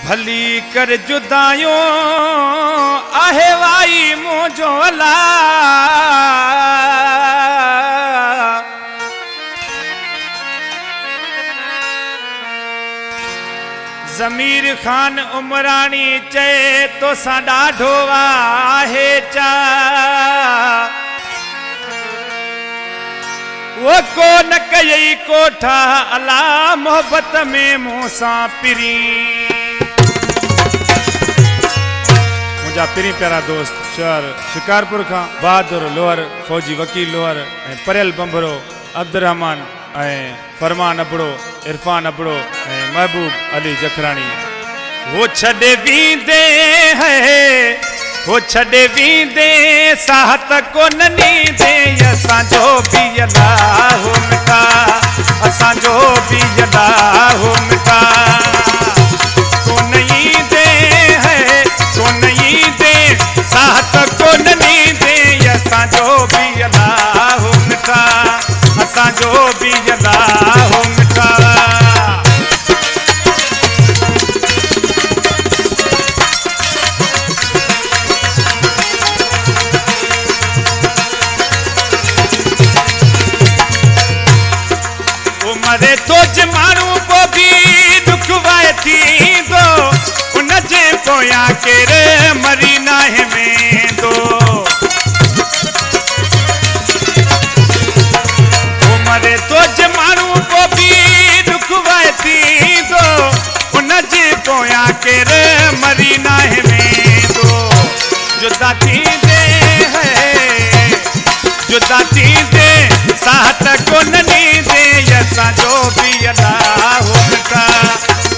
भली कर जुदायो आहे वाई मुझो अला ज़मीर खान उमरानी चे तो सा ॾाढो आहे चा वो को न कई कोठा अला मोहब्बत में मूसा पिरी मुझा पिरी प्यारा दोस्त शहर शिकारपुर का बहादुर लोहर फौजी वकील लोहर परेल बंबरो अब्दुर्रहमान फरमान अबड़ो इरफान अबड़ो महबूब अली जखरानी वो छड़े वींदे है वो छड़े वींदे साहत को ननी दे असांजो भी अल्लाह मिठा असांजो भी अल्लाह मिठा को नहीं दे है को नहीं दे साहत को ननी दे असांजो भी अल्लाह मिठा असांजो भी अल्लाह मिठा मरे तो जमानू को भी दुख वाए थी दो उन जे पोया केरे मरी नाहे में दो वो मरे तो जमानू को भी दुख वाए थी दो उन जे पोया केरे मरी नाहे में दो जुदा थी दे है जुदा थी दे साहत को ननी दे असांजो भी अल्लाह मिठा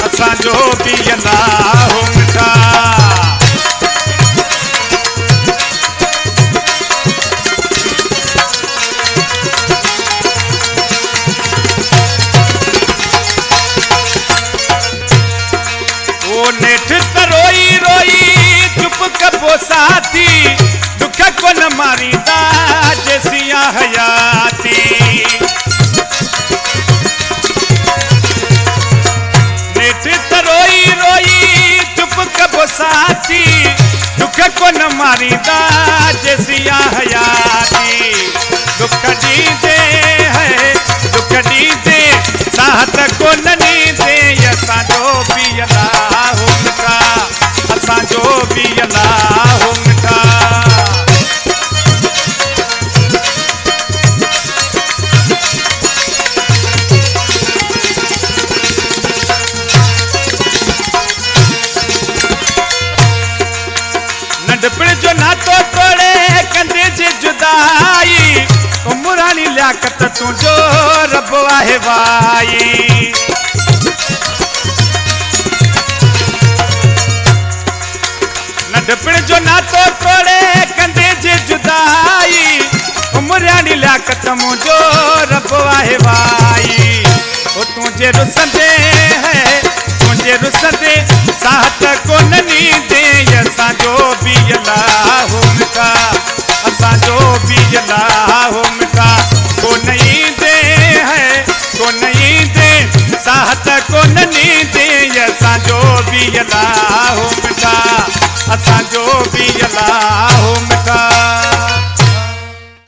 असांजो भी अल्लाह मिठा ओ नेठ त रोई रोई चुप कबो साथी दुख को न मारींदा जैसिया हयाती रोई रोई चुप कबो साथी दुख को न मारींदा जैसिया हयाती दुख दीदे है दुख दीदे साहत को ननी दे असांजो भी अल्लाह मिठा असांजो भी अल्लाह मिठा नंढपिण जो नातो तोड़े कंधे जे जुदाई उमरानी लियाकत तुझो रब आहे भाई नंढपिण जो नातो तोड़े कंधे जे जुदाई उमरानी लियाकत मुझो रब आहे भाई ओ तुझे रुसंदे है तुझे रुसंदे साहत को ननी दे असांजो भी अल्लाह मिठा असांजो भी अल्लाह मिठा को नहीं दे है को नहीं दे साहत को ननी दे असांजो भी अल्लाह मिठा असांजो भी अल्लाह मिठा